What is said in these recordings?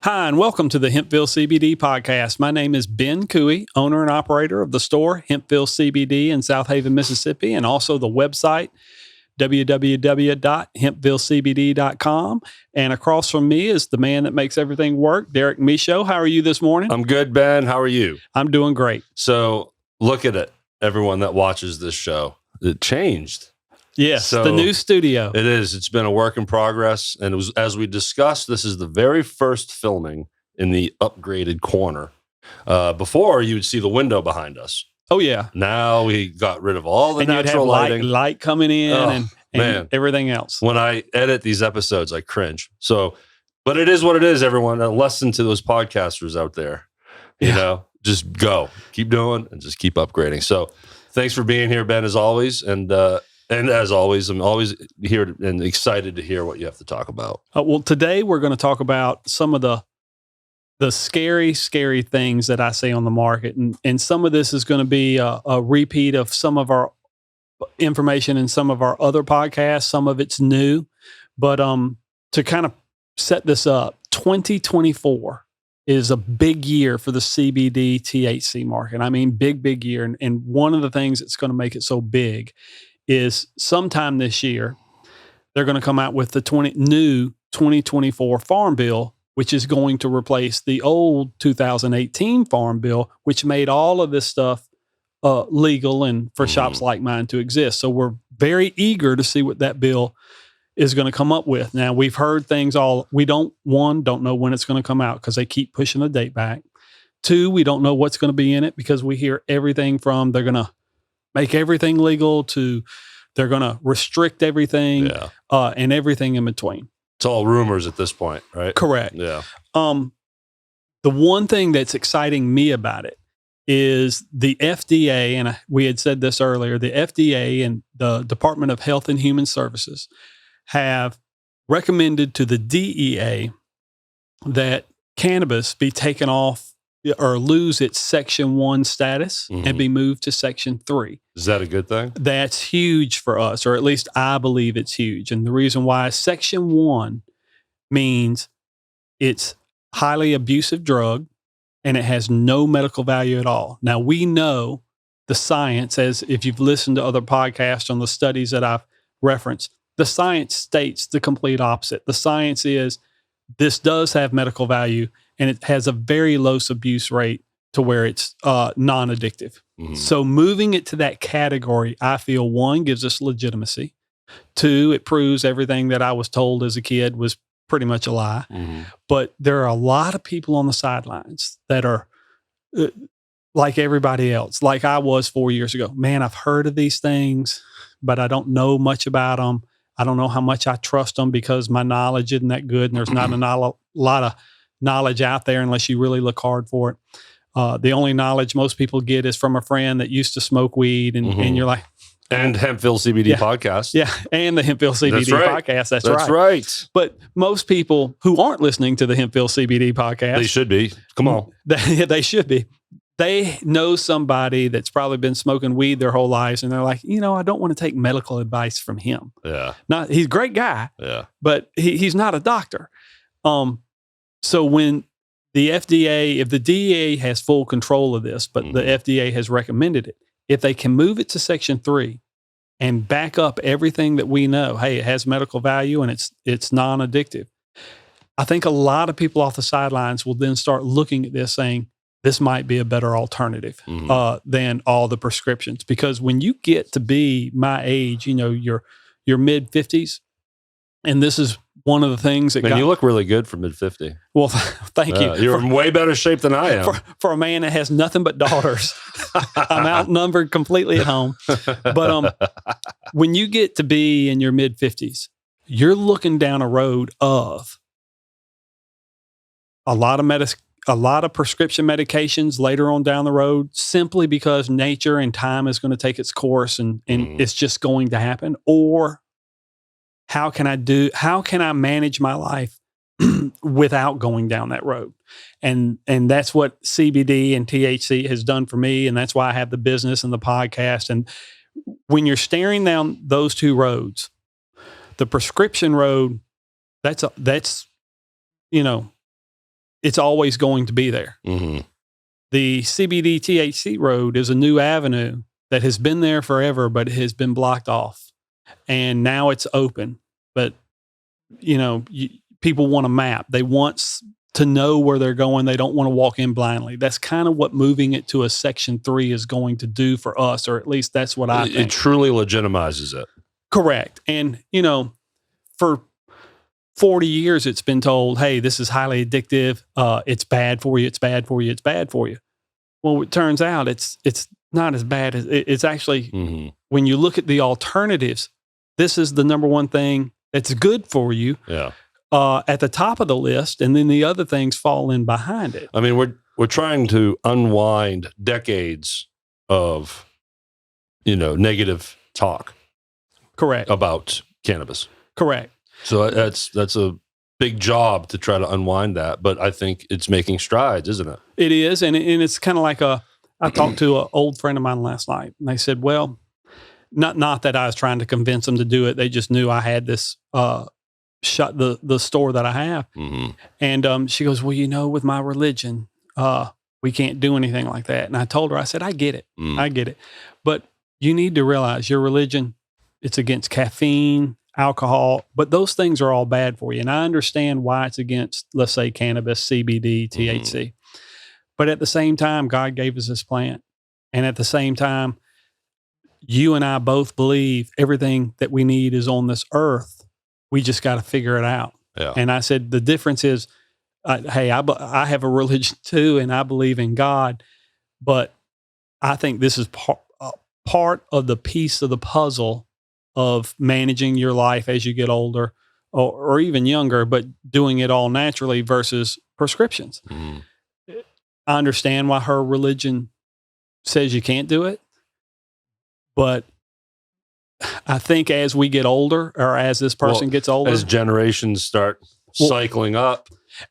Hi, and welcome to the Hempville CBD podcast. My name is Ben Cooey, owner and operator of the store Hempville CBD in South Haven, Mississippi, and also the website www.hempvillecbd.com. And across from me is the man that makes everything work, Derek Michaud. How are you this morning? I'm good, Ben. How are you? I'm doing great. So look at it, everyone that watches this show. It changed. Yes, So the new studio. It is. It's been a work in progress. And it was, as we discussed, this is the very first filming in the upgraded corner. Before, you would see the window behind us. Oh, yeah. Now we got rid of all the And you'd natural have lighting. light coming in man. and everything else. When I edit these episodes, I cringe. So, but it is what it is, everyone. A lesson to those podcasters out there. You know, just go. Keep doing and just keep upgrading. So thanks for being here, Ben, as always. And as always, I'm always here and excited to hear what you have to talk about. Well, today we're going to talk about some of the scary things that I see on the market. And some of this is going to be a repeat of some of our information in some of our other podcasts. Some of it's new. But to kind of set this up, 2024 is a big year for the CBD THC market. I mean, big year. And one of the things that's going to make it so big is sometime this year, they're going to come out with the new 2024 Farm Bill, which is going to replace the old 2018 Farm Bill, which made all of this stuff legal and for shops like mine to exist. So we're very eager to see what that bill is going to come up with. Now, we've heard things we don't know when it's going to come out because they keep pushing the date back. 2, we don't know what's going to be in it because we hear everything from they're going to make everything legal to they're going to restrict everything and everything in between. It's all rumors at this point, right? Correct. Yeah. The one thing that's exciting me about it is the FDA, and we had said this earlier, the FDA and the Department of Health and Human Services have recommended to the DEA that cannabis be taken off or lose its Section 1 status and be moved to Section 3. Is that a good thing? That's huge for us, or at least I believe it's huge. And the reason why Section 1 means it's highly abusive drug and it has no medical value at all. Now, we know the science, as if you've listened to other podcasts on the studies that I've referenced, the science states the complete opposite. The science is this does have medical value and it has a very low abuse rate to where it's non-addictive. So moving it to that category, I feel 1, gives us legitimacy. 2, it proves everything that I was told as a kid was pretty much a lie. But there are a lot of people on the sidelines that are like everybody else, like I was 4 years ago. Man, I've heard of these things, but I don't know much about them. I don't know how much I trust them because my knowledge isn't that good. And there's not a lot of knowledge out there unless you really look hard for it. The only knowledge most people get is from a friend that used to smoke weed and you're like, and Hempville CBD podcast. Yeah. And the Hempville CBD podcast. That's right. But most people who aren't listening to the Hempville CBD podcast, they should be. Come on. They should be. They know somebody that's probably been smoking weed their whole lives. And they're like, I don't want to take medical advice from him. Yeah. He's a great guy. Yeah. But he's not a doctor. So when the FDA, if the DEA has full control of this, but the FDA has recommended it, if they can move it to Section 3 and back up everything that we know, hey, it has medical value and it's non-addictive, I think a lot of people off the sidelines will then start looking at this saying, this might be a better alternative than all the prescriptions. Because when you get to be my age, your mid-50s, and this is one of the things that you look really good for mid-50. Well, thank you. You're in way better shape than I am. For a man that has nothing but daughters, I'm outnumbered completely at home. But when you get to be in your mid-50s, you're looking down a road of a lot of prescription medications later on down the road, simply because nature and time is going to take its course and it's just going to happen. Or how can I manage my life without going down that road? And that's what CBD and THC has done for me. And that's why I have the business and the podcast. And when you're staring down those two roads, the prescription road, that's it's always going to be there. Mm-hmm. The CBD THC road is a new avenue that has been there forever, but it has been blocked off. And now it's open. But, people want a map. They want to know where they're going. They don't want to walk in blindly. That's kind of what moving it to a Section 3 is going to do for us, or at least that's what I think. It truly legitimizes it. Correct. And, for 40 years, it's been told, hey, this is highly addictive. It's bad for you. It's bad for you. It's bad for you. Well, it turns out it's not as bad as it's actually, when you look at the alternatives, this is the number one thing that's good for you. Yeah. At the top of the list, and then the other things fall in behind it. I mean, we're trying to unwind decades of, negative talk. Correct. About cannabis. Correct. So that's a big job to try to unwind that, but I think it's making strides, isn't it? It is, and it's kind of like I talked to an old friend of mine last night, and they said, well, not that I was trying to convince them to do it. They just knew I had this shut the store that I have. Mm-hmm. And she goes, well, with my religion, we can't do anything like that. And I told her, I said, I get it. I get it. But you need to realize your religion, it's against caffeine, alcohol, but those things are all bad for you. And I understand why it's against, let's say, cannabis, CBD, THC. But at the same time, God gave us this plant. And at the same time, you and I both believe everything that we need is on this earth. We just got to figure it out. Yeah. And I said, the difference is, hey, I have a religion too, and I believe in God, but I think this is part of the piece of the puzzle of managing your life as you get older or even younger, but doing it all naturally versus prescriptions. I understand why her religion says you can't do it, but I think as we get older, or as this person gets older, as generations start cycling up,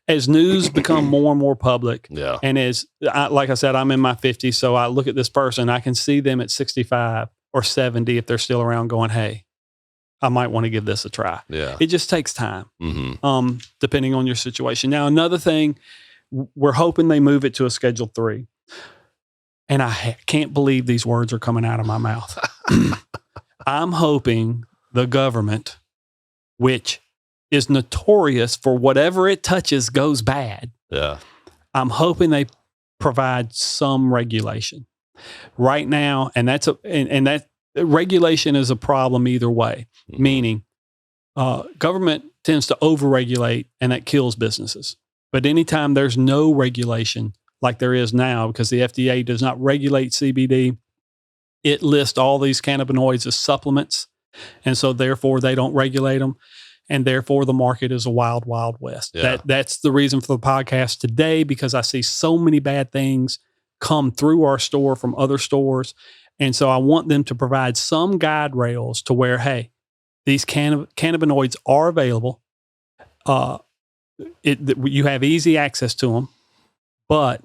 as news become more and more public, and like I said, I'm in my 50s, so I look at this person, I can see them at 65 or 70 if they're still around going, hey, I might want to give this a try. Yeah. It just takes time, depending on your situation. Now, another thing, we're hoping they move it to a Schedule 3. And I can't believe these words are coming out of my mouth. I'm hoping the government, which is notorious for whatever it touches goes bad. Yeah. I'm hoping they provide some regulation right now. And that regulation is a problem either way, meaning government tends to overregulate and that kills businesses. But anytime there's no regulation like there is now, because the FDA does not regulate CBD, it lists all these cannabinoids as supplements. And so therefore they don't regulate them. And therefore the market is a wild, wild west. Yeah. That's the reason for the podcast today, because I see so many bad things come through our store from other stores. And so I want them to provide some guide rails to where, hey, these cannabinoids are available. You have easy access to them, but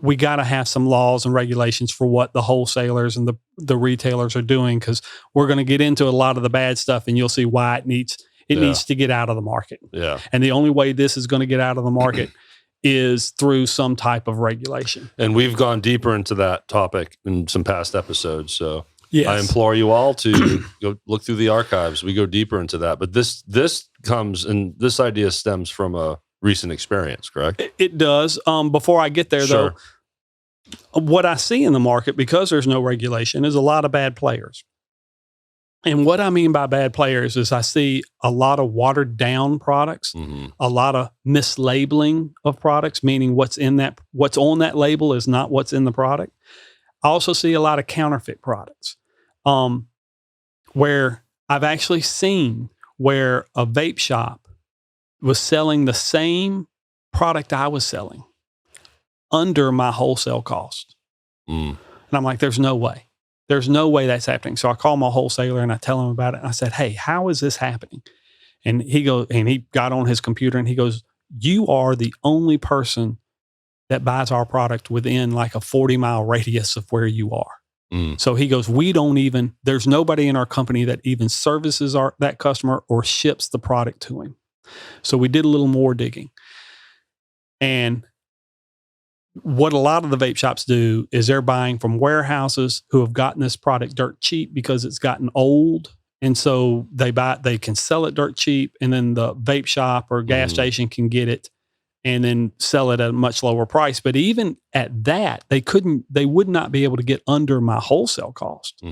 we got to have some laws and regulations for what the wholesalers and the retailers are doing, because we're going to get into a lot of the bad stuff, and you'll see why it needs to get out of the market. Yeah. And the only way this is going to get out of the market is through some type of regulation. And we've gone deeper into that topic in some past episodes. So yes. I implore you all to go look through the archives. We go deeper into that. But this comes, and this idea stems from a recent experience, correct? It does. Before I get there, though, what I see in the market, because there's no regulation, is a lot of bad players. And what I mean by bad players is I see a lot of watered down products, a lot of mislabeling of products, meaning what's on that label is not what's in the product. I also see a lot of counterfeit products, where I've actually seen where a vape shop was selling the same product I was selling under my wholesale cost. And I'm like, there's no way. There's no way that's happening. So I call my wholesaler and I tell him about it. And I said, hey, how is this happening? And he got on his computer and he goes, you are the only person that buys our product within like a 40-mile radius of where you are. So he goes, there's nobody in our company that even services that customer or ships the product to him. So we did a little more digging. And what a lot of the vape shops do is they're buying from warehouses who have gotten this product dirt cheap because it's gotten old. And so they can sell it dirt cheap, and then the vape shop or gas station can get it and then sell it at a much lower price. But even at that, they would not be able to get under my wholesale cost.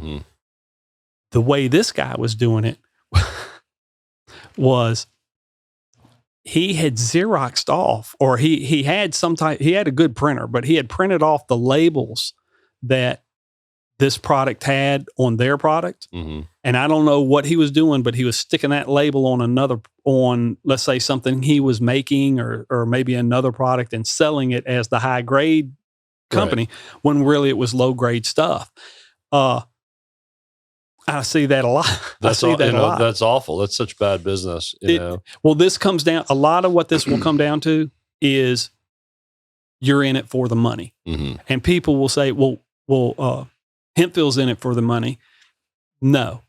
The way this guy was doing it was he had Xeroxed off, or he had a good printer, but he had printed off the labels that this product had on their product. And I don't know what he was doing, but he was sticking that label on let's say something he was making or maybe another product and selling it as the high grade company when really it was low grade stuff. I see that a lot. That's awful. That's such bad business. Well, this comes down, a lot of what this will come down to is you're in it for the money. And people will say, well, Hempfield's in it for the money. No,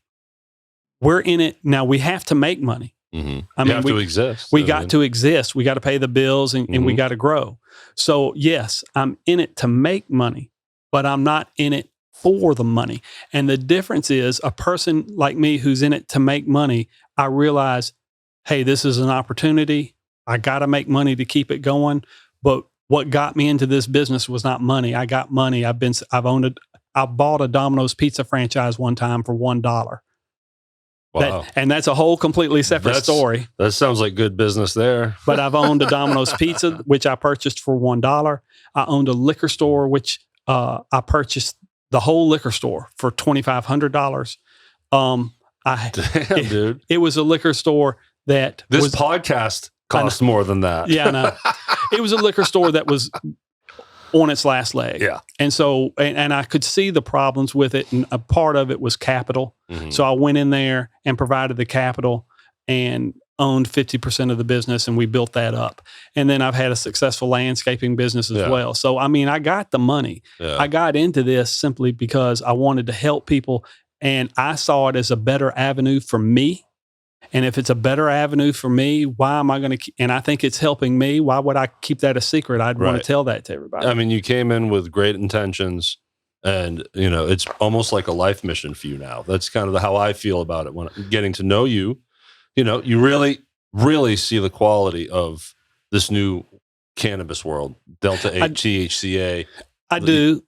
we're in it. Now we have to make money. We have to exist. We got to exist. We got to pay the bills and we got to grow. So yes, I'm in it to make money, but I'm not in it for the money. And the difference is a person like me who's in it to make money, I realize, hey, this is an opportunity. I got to make money to keep it going. But what got me into this business was not money. I got money. I bought a Domino's pizza franchise one time for $1. Wow. And that's a whole completely separate story. That sounds like good business there. But I've owned a Domino's pizza, which I purchased for $1. I owned a liquor store, which I purchased the whole liquor store for $2,500. Damn, dude. It was a liquor store that this podcast costs more than that. Yeah, I know. It was a liquor store that was on its last leg. Yeah. And so, and I could see the problems with it. And a part of it was capital. So I went in there and provided the capital and owned 50% of the business, and we built that up. And then I've had a successful landscaping business as well. So, I mean, I got the money. I got into this simply because I wanted to help people, and I saw it as a better avenue for me. And if it's a better avenue for me, why am I going to, and I think it's helping me, why would I keep that a secret? I'd want to tell that to everybody. I mean, you came in with great intentions, and, it's almost like a life mission for you now. That's kind of how I feel about it when I'm getting to know you. You really, really see the quality of this new cannabis world, Delta THCA. I do.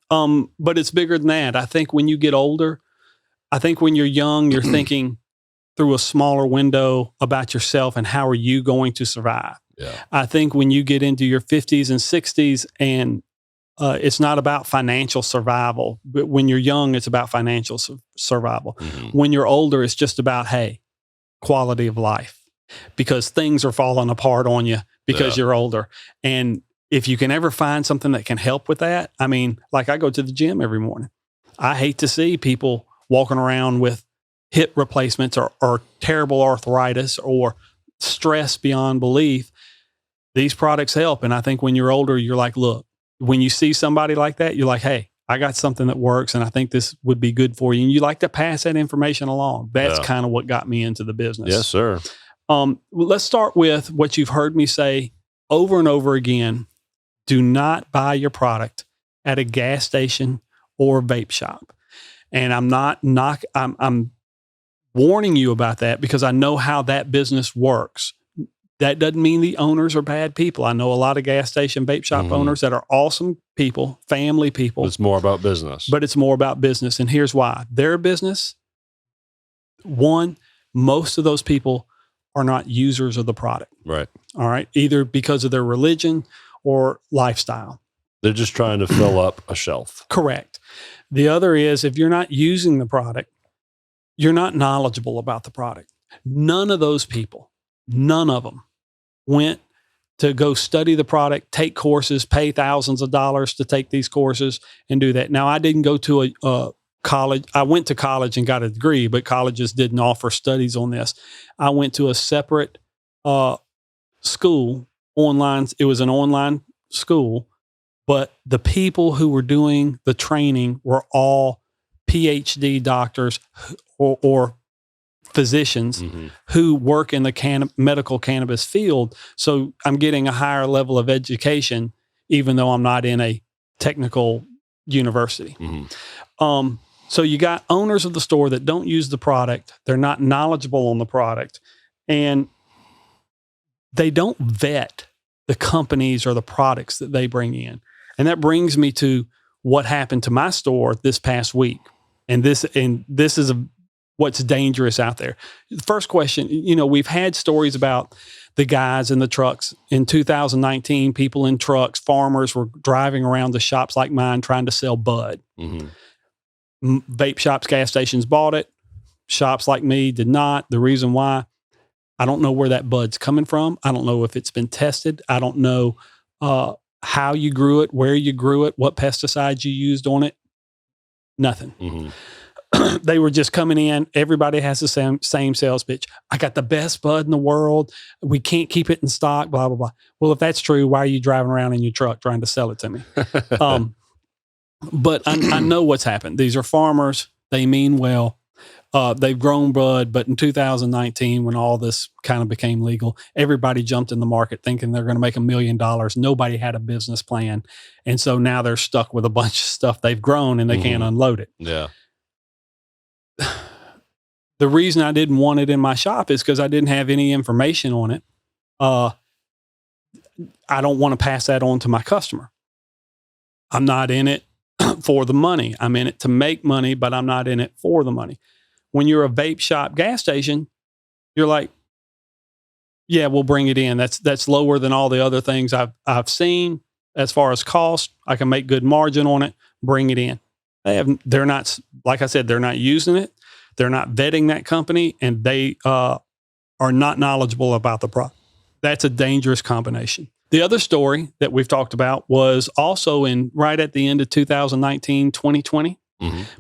But it's bigger than that. I think when you get older, I think when you're young, you're thinking through a smaller window about yourself and how are you going to survive. I think when you get into your 50s and 60s, and it's not about financial survival, but when you're young, it's about financial survival. When you're older, it's just about, hey, quality of life, because things are falling apart on you because you're older. And if you can ever find something that can help with that, I mean, like I go to the gym every morning. I hate to see people walking around with hip replacements or terrible arthritis or stress beyond belief. These products help. And I think when you're older, you're like, look, when you see somebody like that, you're like, hey, I got something that works, and I think this would be good for you. And you like to pass that information along. That's kind of what got me into the business. Yes, sir. Let's start with what you've heard me say over and over again. Do not buy your product at a gas station or vape shop. And I'm warning you about that because I know how that business works. That doesn't mean the owners are bad people. I know a lot of gas station vape shop owners that are awesome people, family people. It's more about business. But it's more about business. And here's why. Their business, one, most of those people are not users of the product. Right. All right. Either because of their religion or lifestyle. They're just trying to fill up a shelf. Correct. The other is, if you're not using the product, you're not knowledgeable about the product. None of those people, none of them went to go study the product, take courses, pay thousands of dollars to take these courses and do that. Now, I didn't go to a college. I went to college and got a degree, but colleges didn't offer studies on this. I went to a separate school, online. It was an online school, but the people who were doing the training were all PhD doctors or physicians who work in the medical cannabis field. So I'm getting a higher level of education, even though I'm not in a technical university. So you got owners of the store that don't use the product. They're not knowledgeable on the product, and they don't vet the companies or the products that they bring in. And that brings me to what happened to my store this past week. And this is what's dangerous out there. The first question, we've had stories about the guys in the trucks. In 2019, people in trucks, farmers were driving around the shops like mine trying to sell bud. Vape shops, gas stations bought it. Shops like me did not. The reason why, I don't know where that bud's coming from. I don't know if it's been tested. I don't know how you grew it, where you grew it, what pesticides you used on it. Nothing. They were just coming in. Everybody has the same sales pitch. I got the best bud in the world. We can't keep it in stock, blah, blah, blah. Well, if that's true, why are you driving around in your truck trying to sell it to me? But I know what's happened. These are farmers. They mean well. They've grown bud, but in 2019, when all this kind of became legal, everybody jumped in the market thinking they're going to make $1 million. Nobody had a business plan. And so now they're stuck with a bunch of stuff they've grown and they can't unload it. Yeah. The reason I didn't want it in my shop is because I didn't have any information on it. I don't want to pass that on to my customer. I'm not in it for the money. I'm in it to make money, but I'm not in it for the money. When you're a vape shop gas station, you're like, yeah, we'll bring it in. That's lower than all the other things I've seen as far as cost. I can make good margin on it. Bring it in. They're not, like I said, they're not using it. They're not vetting that company, and they are not knowledgeable about the product. That's a dangerous combination. The other story that we've talked about was also right at the end of 2019, 2020.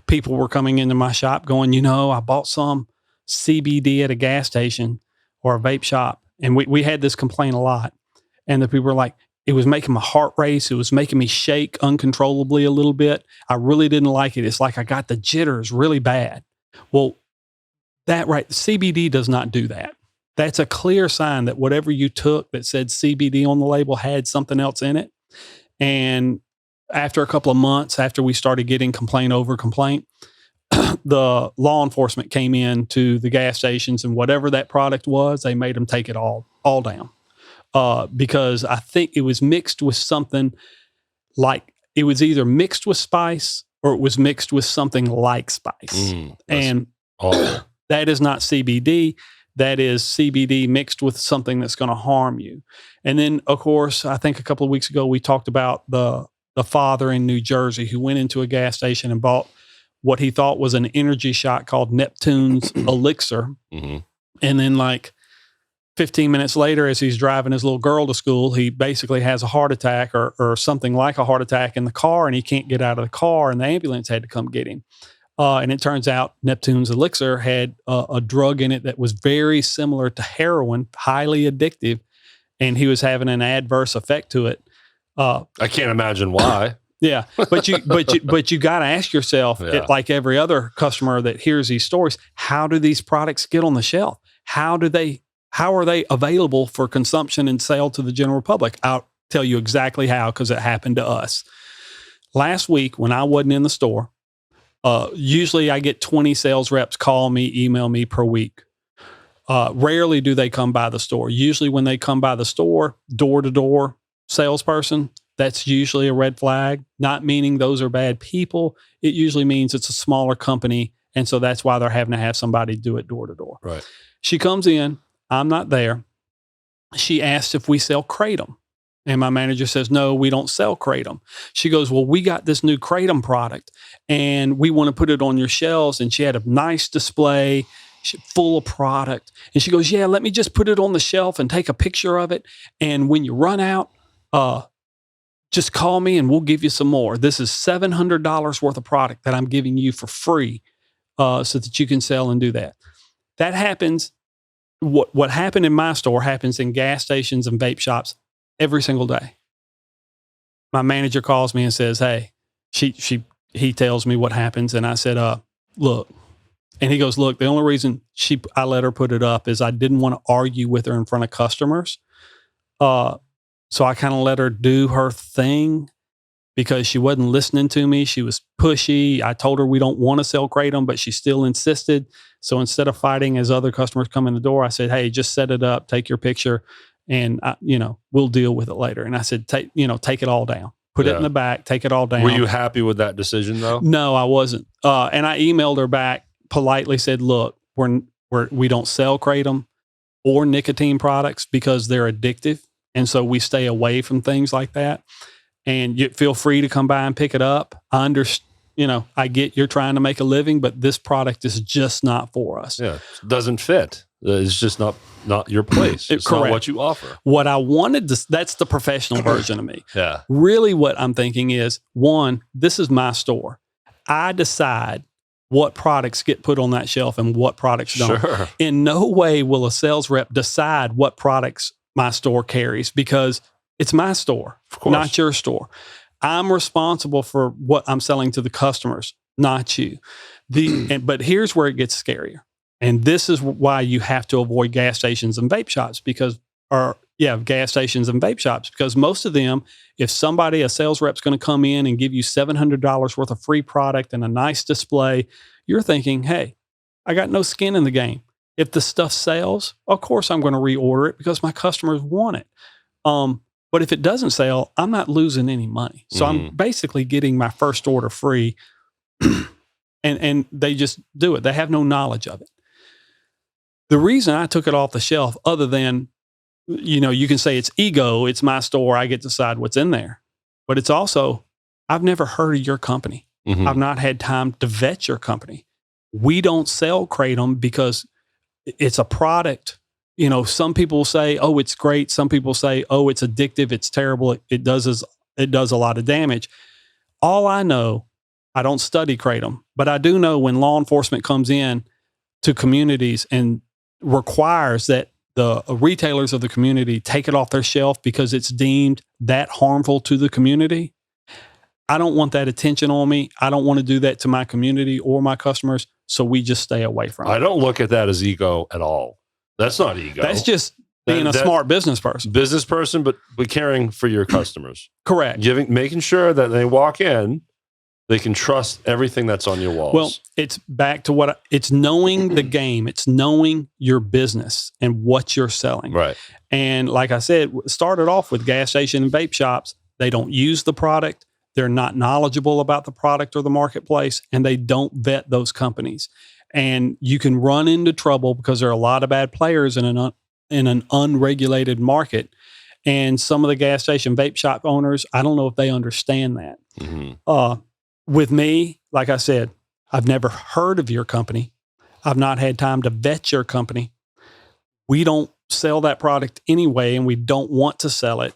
People were coming into my shop going, I bought some CBD at a gas station or a vape shop. And we had this complaint a lot. And the people were like, it was making my heart race. It was making me shake uncontrollably a little bit. I really didn't like it. It's like I got the jitters really bad. Well, CBD does not do that. That's a clear sign that whatever you took that said CBD on the label had something else in it. And after a couple of months, after we started getting complaint over complaint, the law enforcement came in to the gas stations, and whatever that product was, they made them take it all down. Because I think it was mixed with something like, it was either mixed with spice or it was mixed with something like spice. And that is not CBD. That is CBD mixed with something that's going to harm you. And then, of course, I think a couple of weeks ago, we talked about the father in New Jersey who went into a gas station and bought what he thought was an energy shot called Neptune's Elixir. And then like 15 minutes later, as he's driving his little girl to school, he basically has a heart attack or something like a heart attack in the car, and he can't get out of the car, and the ambulance had to come get him. And it turns out Neptune's Elixir had a drug in it that was very similar to heroin, highly addictive, and he was having an adverse effect to it. I can't imagine why. Yeah, but you got to ask yourself, like every other customer that hears these stories, how do these products get on the shelf? How are they available for consumption and sale to the general public? I'll tell you exactly how, because it happened to us. Last week when I wasn't in the store, usually I get 20 sales reps call me, email me per week. Rarely do they come by the store. Usually when they come by the store, door-to-door salesperson, that's usually a red flag, not meaning those are bad people. It usually means it's a smaller company, and so that's why they're having to have somebody do it door-to-door. Right. She comes in. I'm not there. She asks if we sell Kratom. And my manager says, no, we don't sell Kratom. She goes, well, we got this new Kratom product and we want to put it on your shelves. And she had a nice display full of product. And she goes, yeah, let me just put it on the shelf and take a picture of it. And when you run out, just call me and we'll give you some more. This is $700 worth of product that I'm giving you for free so that you can sell and do that. That happens. What happened in my store happens in gas stations and vape shops every single day. My manager calls me and says, hey, he tells me what happens. And I said, look, And he goes, look, the only reason I let her put it up is I didn't want to argue with her in front of customers. So I kind of let her do her thing because she wasn't listening to me. She was pushy. I told her we don't want to sell kratom, but she still insisted. So instead of fighting as other customers come in the door, I said, hey, just set it up, take your picture, and we'll deal with it later. And I said, take it all down. Put it in the back, take it all down. Were you happy with that decision though? No, I wasn't. And I emailed her back, politely said, look, we don't sell kratom or nicotine products because they're addictive. And so we stay away from things like that. And you feel free to come by and pick it up. I understand, I get you're trying to make a living, but this product is just not for us. Yeah, it doesn't fit. It's just not your place. It's correct. Not what you offer. What I wanted to, that's the professional version of me. Yeah. Really what I'm thinking is, one, this is my store. I decide what products get put on that shelf and what products don't. Sure. In no way will a sales rep decide what products my store carries because it's my store, not your store. I'm responsible for what I'm selling to the customers, not you. But here's where it gets scarier. And this is why you have to avoid gas stations and vape shops because most of them, if a sales rep's going to come in and give you $700 worth of free product and a nice display, you're thinking, hey, I got no skin in the game. If the stuff sells, of course I'm going to reorder it because my customers want it. But if it doesn't sell, I'm not losing any money. So I'm basically getting my first order free and they just do it. They have no knowledge of it. The reason I took it off the shelf, other than, you can say it's ego, it's my store, I get to decide what's in there. But it's also, I've never heard of your company. Mm-hmm. I've not had time to vet your company. We don't sell kratom because it's a product. Some people say, oh, it's great. Some people say, oh, it's addictive. It's terrible. It does a lot of damage. All I know, I don't study kratom, but I do know when law enforcement comes in to communities and requires that the retailers of the community take it off their shelf because it's deemed that harmful to the community. I don't want that attention on me. I don't want to do that to my community or my customers. So we just stay away from it. I don't look at that as ego at all. That's not ego. That's just being a smart business person. But caring for your customers. Correct. Making sure that they walk in, they can trust everything that's on your walls. Well, it's back to it's knowing the game. It's knowing your business and what you're selling. Right. And like I said, started off with gas station and vape shops. They don't use the product. They're not knowledgeable about the product or the marketplace, and they don't vet those companies. And you can run into trouble because there are a lot of bad players in an unregulated market. And some of the gas station vape shop owners, I don't know if they understand that. Mm-hmm. With me, like I said, I've never heard of your company. I've not had time to vet your company. We don't sell that product anyway, and we don't want to sell it.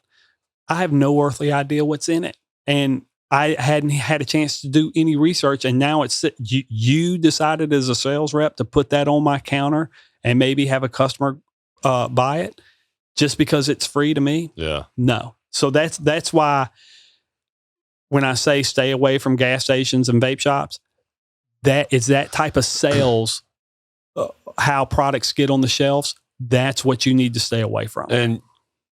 I have no earthly idea what's in it. And I hadn't had a chance to do any research, and now you decided as a sales rep to put that on my counter and maybe have a customer buy it just because it's free to me. Yeah. No. So that's why when I say stay away from gas stations and vape shops, that is that type of sales, how products get on the shelves. That's what you need to stay away from. And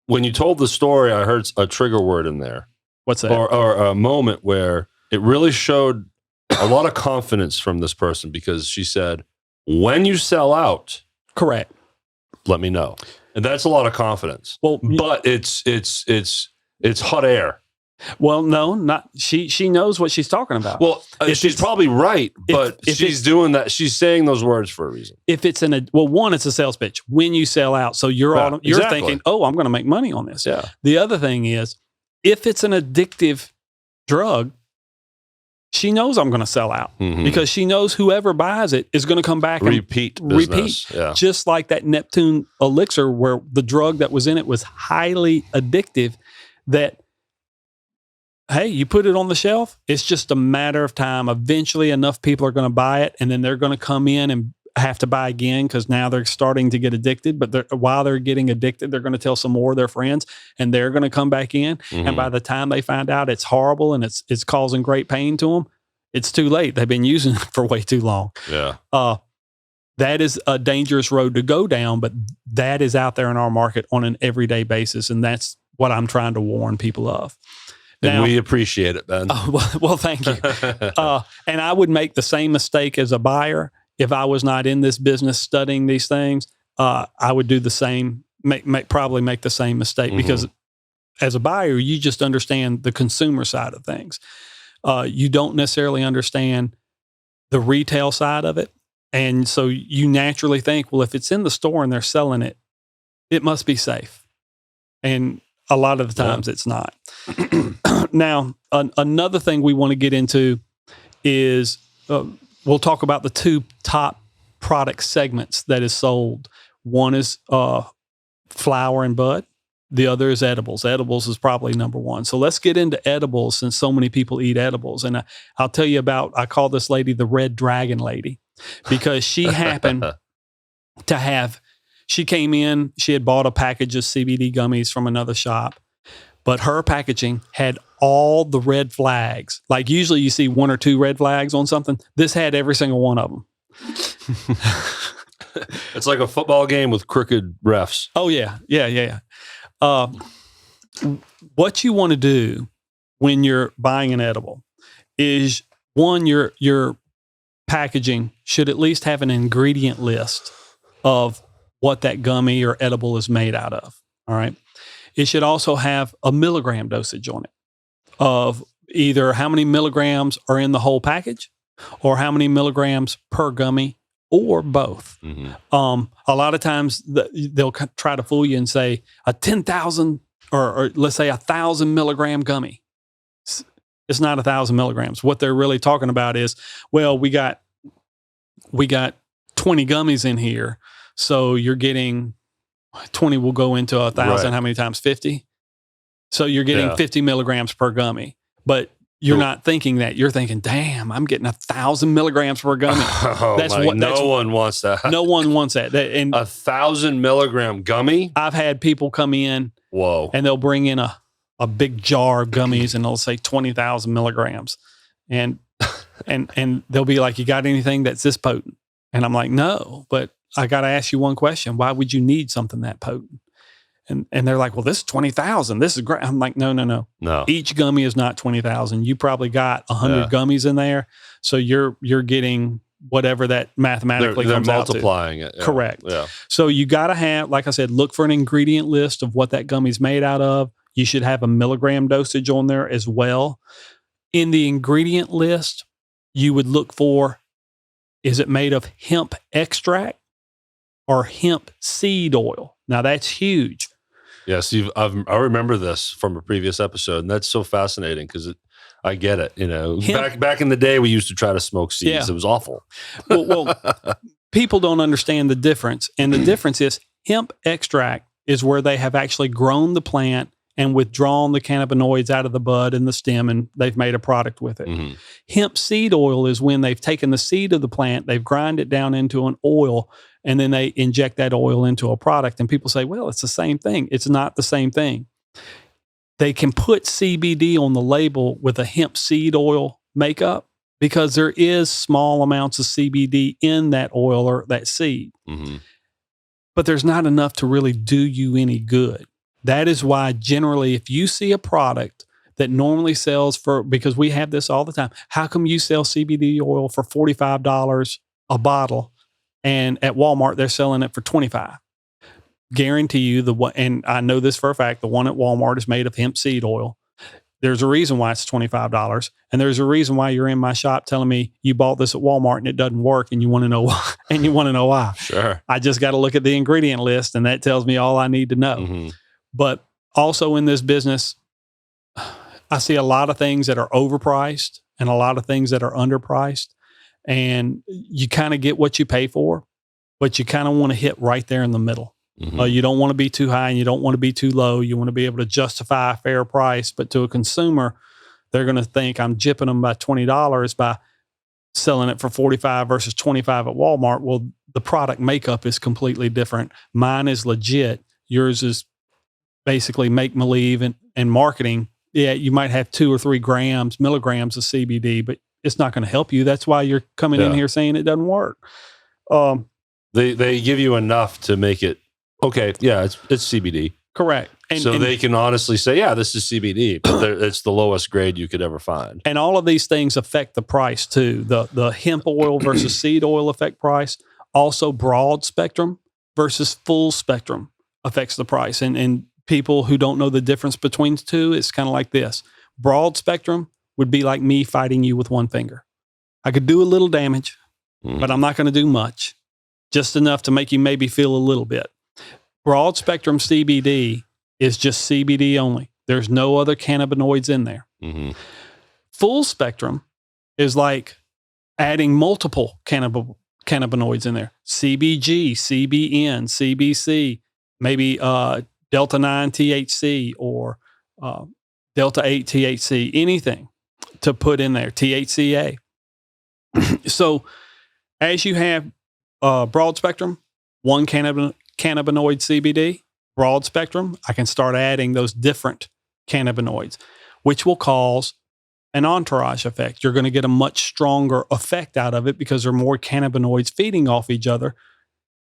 when you told the story, I heard a trigger word in there. What's that? Or a moment where it really showed a lot of confidence from this person because she said, when you sell out, correct, let me know. And that's a lot of confidence. Well, but it's hot air. Well, no, not she knows what she's talking about. Well, she's probably right, but if she's doing that. She's saying those words for a reason. If it's one, it's a sales pitch. When you sell out, so you're thinking, oh, I'm going to make money on this. Yeah. The other thing is, if it's an addictive drug, she knows I'm going to sell out because she knows whoever buys it is going to come back and repeat. Yeah. Just like that Neptune elixir, where the drug that was in it was highly addictive. That, hey, you put it on the shelf, it's just a matter of time. Eventually, enough people are going to buy it, and then they're going to come in and have to buy again because now they're starting to get addicted. But while they're getting addicted, they're going to tell some more of their friends, and they're going to come back in. Mm-hmm. And by the time they find out it's horrible and it's causing great pain to them, it's too late. They've been using it for way too long. Yeah. that is a dangerous road to go down, but that is out there in our market on an everyday basis. And that's what I'm trying to warn people of. And Now, we appreciate it, Ben. well, thank you. And I would make the same mistake as a buyer. If I was not in this business studying these things, I would do the same, probably make the same mistake, because as a buyer, you just understand the consumer side of things. You don't necessarily understand the retail side of it. And so you naturally think, well, if it's in the store and they're selling it, it must be safe. And a lot of the times it's not. Now, another thing we want to get into is we'll talk about the two top product segments that is sold. One is flower and bud. The other is edibles. Edibles is probably number one. So let's get into edibles, since so many people eat edibles. And I'll tell you about, I call this lady the Red Dragon Lady, because she happened to have, she came in, she had bought a package of CBD gummies from another shop, but her packaging had all the red flags. Like usually you see one or two red flags on something. This had every single one of them. It's like a football game with crooked refs. Oh, yeah. What you want to do when you're buying an edible is, one, your packaging should at least have an ingredient list of what that gummy or edible is made out of. All right. It should also have a milligram dosage on it of either how many milligrams are in the whole package or how many milligrams per gummy, or both. A lot of times they'll try to fool you and say a 10,000 or let's say 1,000 milligram gummy. It's not 1,000 milligrams. What they're really talking about is, well, we got 20 gummies in here, so you're getting 20 will go into 1,000. Right. How many times? 50. So you're getting 50 milligrams per gummy, but you're not thinking that. You're thinking, damn, I'm getting 1,000 milligrams per gummy. No one wants that. No one wants that. And 1,000 milligram gummy? I've had people come in. Whoa. And they'll bring in a big jar of gummies and they'll say 20,000 milligrams. And they'll be like, you got anything that's this potent? And I'm like, no, but I got to ask you one question. Why would you need something that potent? And they're like, well, this is 20,000. This is great. I'm like, no. Each gummy is not 20,000. You probably got 100 gummies in there. So you're getting whatever that mathematically comes out to. They're multiplying it. Yeah. Correct. Yeah. So you got to have, like I said, look for an ingredient list of what that gummy's made out of. You should have a milligram dosage on there as well. In the ingredient list, you would look for, is it made of hemp extract or hemp seed oil? Now that's huge. Yes, I remember this from a previous episode, and that's so fascinating because I get it. You know, back in the day, we used to try to smoke seeds. Yeah. It was awful. Well, people don't understand the difference, and the difference is hemp extract is where they have actually grown the plant and withdrawn the cannabinoids out of the bud and the stem, and they've made a product with it. Mm-hmm. Hemp seed oil is when they've taken the seed of the plant, they've ground it down into an oil, and then they inject that oil into a product. And people say, well, it's the same thing. It's not the same thing. They can put CBD on the label with a hemp seed oil makeup because there is small amounts of CBD in that oil or that seed. Mm-hmm. But there's not enough to really do you any good. That is why generally if you see a product that normally sells for, because we have this all the time, how come you sell CBD oil for $45 a bottle and at Walmart they're selling it for $25? Guarantee you and I know this for a fact, the one at Walmart is made of hemp seed oil. There's a reason why it's $25, and there's a reason why you're in my shop telling me you bought this at Walmart and it doesn't work, and you want to know why. And you want to know why. Sure. I just got to look at the ingredient list, and that tells me all I need to know. Mm-hmm. But also in this business, I see a lot of things that are overpriced and a lot of things that are underpriced, and you kind of get what you pay for, but you kind of want to hit right there in the middle. Mm-hmm. You don't want to be too high and you don't want to be too low. You want to be able to justify a fair price. But to a consumer, they're going to think I'm jipping them by $20 by selling it for $45 versus $25 at Walmart. Well, the product makeup is completely different. Mine is legit. Yours is basically make-believe and marketing. Yeah, you might have 2 or 3 milligrams of CBD, but it's not going to help you. That's why you're coming in here saying it doesn't work. They give you enough to make it okay. Yeah, it's CBD. Correct. So they can honestly say, yeah, this is CBD, but it's the lowest grade you could ever find. And all of these things affect the price too. The hemp oil versus seed oil affect price. Also, broad spectrum versus full spectrum affects the price. And people who don't know the difference between the two, it's kind of like this. Broad spectrum would be like me fighting you with one finger. I could do a little damage, but I'm not going to do much. Just enough to make you maybe feel a little bit. Broad spectrum CBD is just CBD only. There's no other cannabinoids in there. Mm-hmm. Full spectrum is like adding multiple cannabinoids in there. CBG, CBN, CBC, maybe Delta 9 THC or Delta 8 THC, anything to put in there, THCA. So as you have broad spectrum, one cannabinoid CBD, broad spectrum, I can start adding those different cannabinoids, which will cause an entourage effect. You're going to get a much stronger effect out of it because there are more cannabinoids feeding off each other.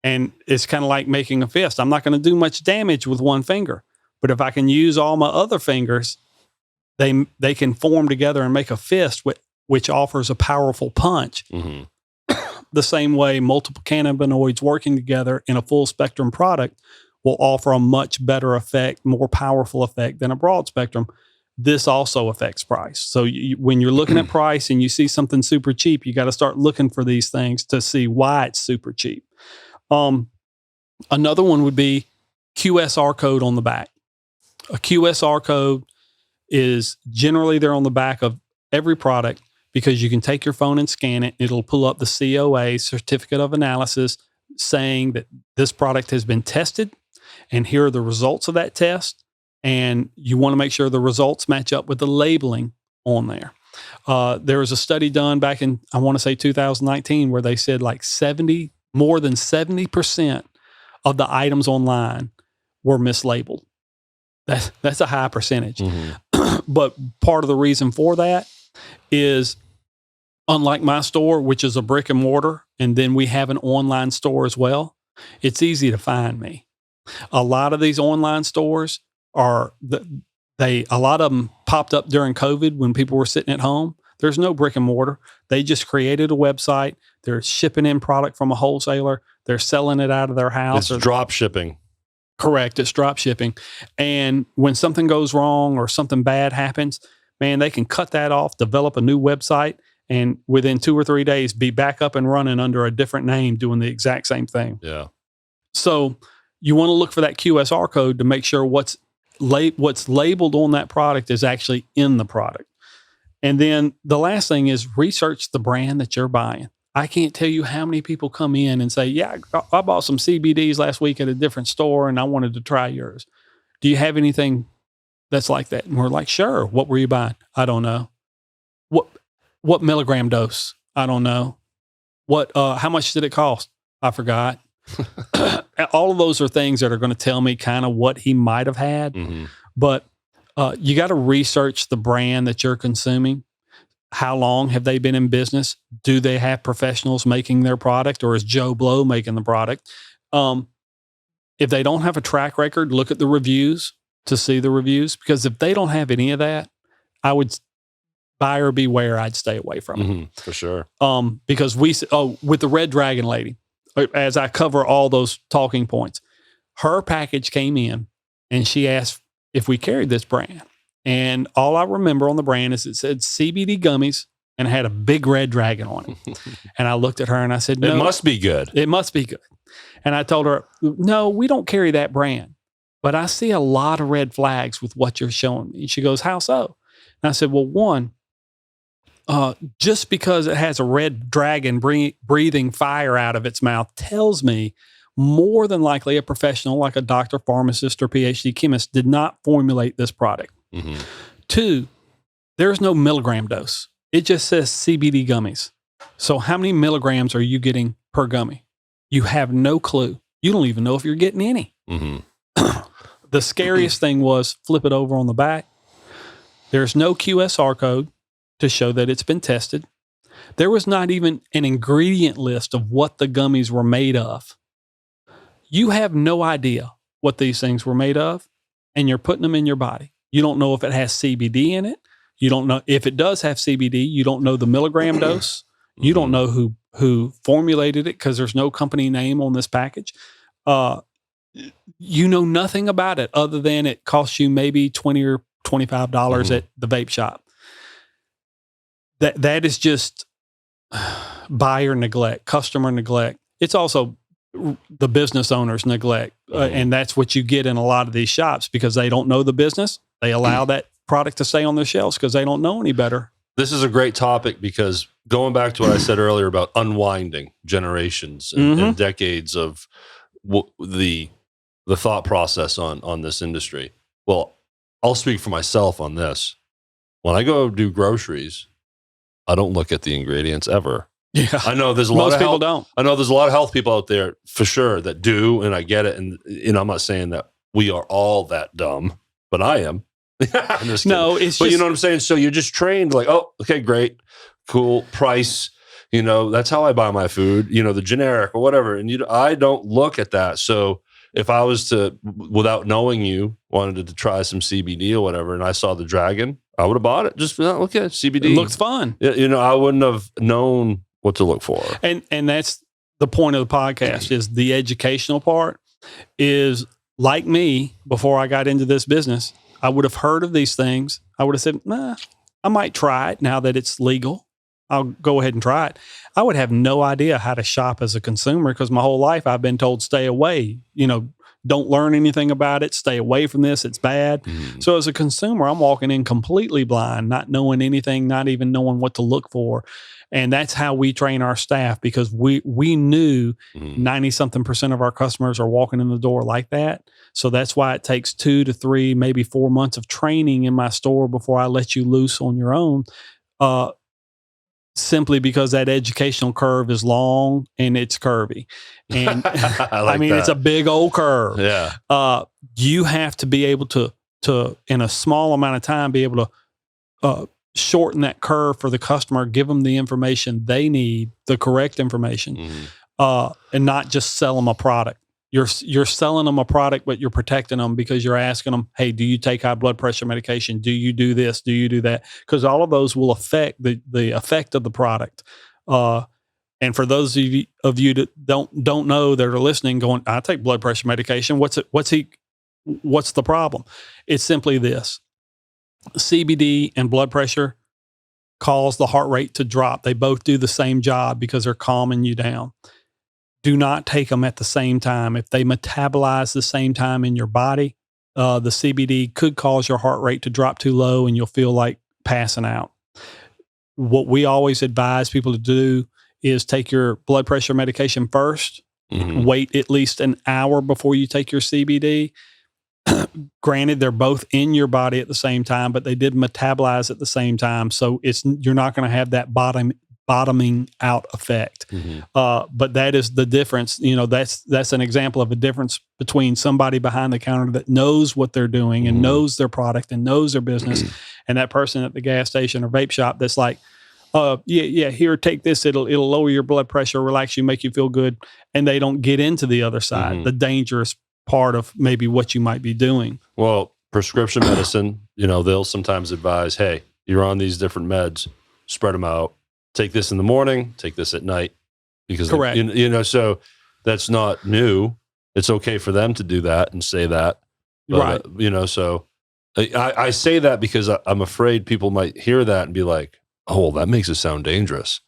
And it's kind of like making a fist. I'm not going to do much damage with one finger, but if I can use all my other fingers, they can form together and make a fist, which offers a powerful punch. Mm-hmm. The same way multiple cannabinoids working together in a full spectrum product will offer a much better effect, more powerful effect than a broad spectrum. This also affects price. So when you're looking at price and you see something super cheap, you got to start looking for these things to see why it's super cheap. Another one would be QSR code on the back. A QSR code is generally there on the back of every product because you can take your phone and scan it. It'll pull up the COA, Certificate of Analysis, saying that this product has been tested and here are the results of that test. And you want to make sure the results match up with the labeling on there. There was a study done back in, I want to say 2019, where they said like more than 70% of the items online were mislabeled. That's a high percentage. Mm-hmm. But part of the reason for that is, unlike my store, which is a brick and mortar, and then we have an online store as well, it's easy to find me. A lot of these online stores a lot of them popped up during COVID when people were sitting at home. There's no brick and mortar. They just created a website. They're shipping in product from a wholesaler. They're selling it out of their house. It's drop shipping. Correct. It's drop shipping. And when something goes wrong or something bad happens, man, they can cut that off, develop a new website, and within 2 or 3 days be back up and running under a different name doing the exact same thing. Yeah. So you want to look for that QSR code to make sure what's labeled on that product is actually in the product. And then the last thing is research the brand that you're buying. I can't tell you how many people come in and say, yeah, I bought some CBDs last week at a different store and I wanted to try yours. Do you have anything that's like that? And we're like, sure. What were you buying? I don't know. What milligram dose? I don't know. How much did it cost? I forgot. All of those are things that are going to tell me kind of what he might have had. Mm-hmm. But you got to research the brand that you're consuming. How long have they been in business? Do they have professionals making their product, or is Joe Blow making the product? If they don't have a track record, look at the reviews to see the reviews, because if they don't have any of that, I would buyer beware. I'd stay away from it. Mm-hmm, for sure. Because with the Red Dragon lady, as I cover all those talking points, her package came in and she asked if we carried this brand. And all I remember on the brand is it said CBD gummies and it had a big red dragon on it. And I looked at her and I said, no. It must be good. It must be good. And I told her, no, we don't carry that brand. But I see a lot of red flags with what you're showing me. And she goes, how so? And I said, well, one, just because it has a red dragon breathing fire out of its mouth tells me more than likely a professional like a doctor, pharmacist, or PhD chemist did not formulate this product. Mm-hmm. 2, there's no milligram dose. It just says CBD gummies. So how many milligrams are you getting per gummy? You have no clue. You don't even know if you're getting any. Mm-hmm. The scariest thing was flip it over on the back. There's no QSR code to show that it's been tested. There was not even an ingredient list of what the gummies were made of. You have no idea what these things were made of, and you're putting them in your body. You don't know if it has CBD in it. You don't know if it does have CBD. You don't know the milligram dose. You don't know who formulated it because there's no company name on this package. You know nothing about it other than it costs you maybe $20 or $25 at the vape shop. That is just buyer neglect, customer neglect. It's also the business owner's neglect. And that's what you get in a lot of these shops because they don't know the business. They allow that product to stay on their shelves because they don't know any better. This is a great topic because going back to what I said earlier about unwinding generations and decades of the thought process on this industry. Well, I'll speak for myself on this. When I go do groceries, I don't look at the ingredients ever. Yeah, I know there's a lot of people don't. I know there's a lot of health people out there for sure that do, and I get it. And I'm not saying that we are all that dumb, but I am. No, it's but you know what I'm saying? So you're just trained like, oh, okay, great, cool, price. You know, that's how I buy my food, you know, the generic or whatever. And I don't look at that. So if I was to, without knowing you, wanted to try some CBD or whatever, and I saw the dragon, I would have bought it. Just look at CBD. It looks fun. You know, I wouldn't have known what to look for. And that's the point of the podcast is the educational part is like me before I got into this business. I would have heard of these things. I would have said, nah, I might try it now that it's legal. I'll go ahead and try it. I would have no idea how to shop as a consumer because my whole life I've been told stay away, you know, don't learn anything about it. Stay away from this. It's bad. So as a consumer, I'm walking in completely blind, not knowing anything, not even knowing what to look for. And that's how we train our staff because we knew 90-something% of our customers are walking in the door like that. So that's why it takes 2 to 3, maybe 4 months of training in my store before I let you loose on your own. Simply because that educational curve is long and it's curvy. And I mean, it's a big old curve. Yeah. You have to be able to, in a small amount of time, be able to shorten that curve for the customer, give them the information they need, the correct information, and not just sell them a product. You're selling them a product, but you're protecting them because you're asking them, hey, do you take high blood pressure medication? Do you do this? Do you do that? Because all of those will affect the effect of the product. And for those of you that don't know that are listening, going, I take blood pressure medication. What's the problem? It's simply this. CBD and blood pressure cause the heart rate to drop. They both do the same job because they're calming you down. Do not take them at the same time. If they metabolize the same time in your body, the CBD could cause your heart rate to drop too low and you'll feel like passing out. What we always advise people to do is take your blood pressure medication first, wait at least an hour before you take your CBD. Granted, they're both in your body at the same time, but they did metabolize at the same time. So you're not going to have that bottoming out effect. But that is the difference. You know, that's an example of a difference between somebody behind the counter that knows what they're doing and knows their product and knows their business, and that person at the gas station or vape shop that's like, yeah, here, take this. It'll lower your blood pressure, relax you, make you feel good. And they don't get into the other side, the dangerous part of maybe what you might be doing. Well, prescription medicine, you know, they'll sometimes advise, hey, you're on these different meds, spread them out. Take this in the morning, take this at night. Because, correct. You know, so that's not new. It's okay for them to do that and say that. But, right. You know, so I say that because I'm afraid people might hear that and be like, oh, well, that makes it sound dangerous.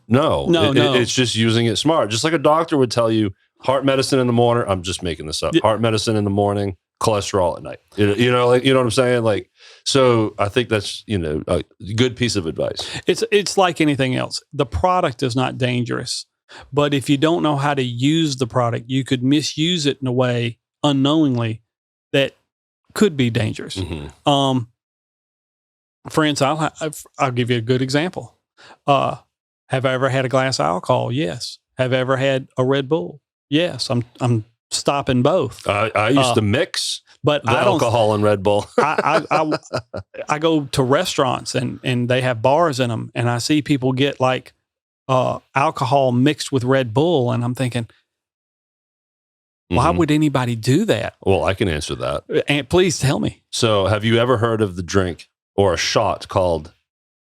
No. It's just using it smart. Just like a doctor would tell you, heart medicine in the morning. I'm just making this up. Heart medicine in the morning, cholesterol at night. You know what I'm saying? Like, so I think that's, you know, a good piece of advice. It's like anything else. The product is not dangerous, but if you don't know how to use the product, you could misuse it in a way unknowingly that could be dangerous. For instance, I'll give you a good example. Have I ever had a glass of alcohol? Yes. Have I ever had a Red Bull? Yes. I'm stopping both. I used to mix. But The I don't. alcohol in Red Bull. I go to restaurants and they have bars in them, and I see people get like alcohol mixed with Red Bull, and I'm thinking, why would anybody do that? Well, I can answer that. And please tell me. So, have you ever heard of the drink or a shot called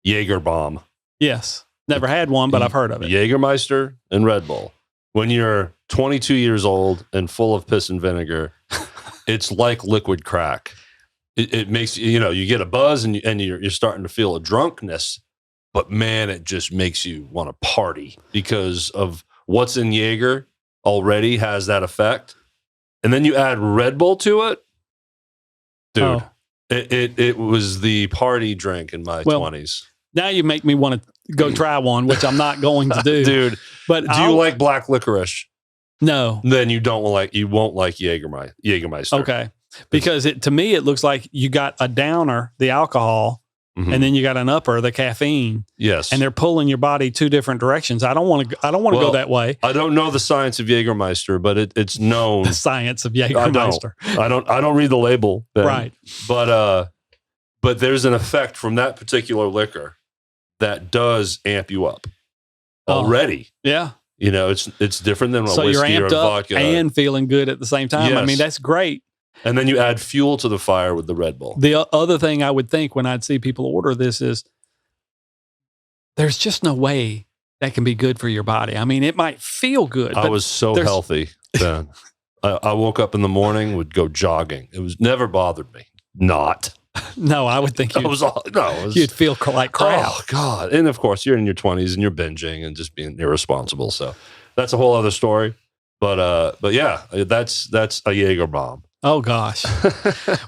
Jaeger Bomb? Yes. Never had one, but I've heard of it. Jägermeister and Red Bull. When you're 22 years old and full of piss and vinegar, it's like liquid crack. It makes you get a buzz and you're starting to feel a drunkenness, but man, it just makes you want to party because of what's in Jaeger already has that effect. And then you add Red Bull to it, dude. Oh. It was the party drink in my 20s. Now you make me want to go try one, which I'm not going to do. Dude, but do you like black licorice? No. Then you won't like Jägermeister. Okay. Because to me it looks like you got a downer, the alcohol, and then you got an upper, the caffeine. Yes. And they're pulling your body two different directions. I don't want to go that way. I don't know the science of Jägermeister, but it's known. The science of Jägermeister. I don't read the label. Ben. Right. But there's an effect from that particular liquor that does amp you up already. Yeah. It's different than a so whiskey you're amped or a up vodka. And feeling good at the same time. Yes. I mean, that's great. And then you add fuel to the fire with the Red Bull. The other thing I would think when I'd see people order this is there's just no way that can be good for your body. I mean, it might feel good. I was so healthy then. I woke up in the morning, would go jogging. It was never bothered me. Not. No, I would think you'd feel like crap. Oh, God. And of course, you're in your 20s and you're binging and just being irresponsible. So that's a whole other story. But yeah, that's a Jaeger bomb. Oh, gosh.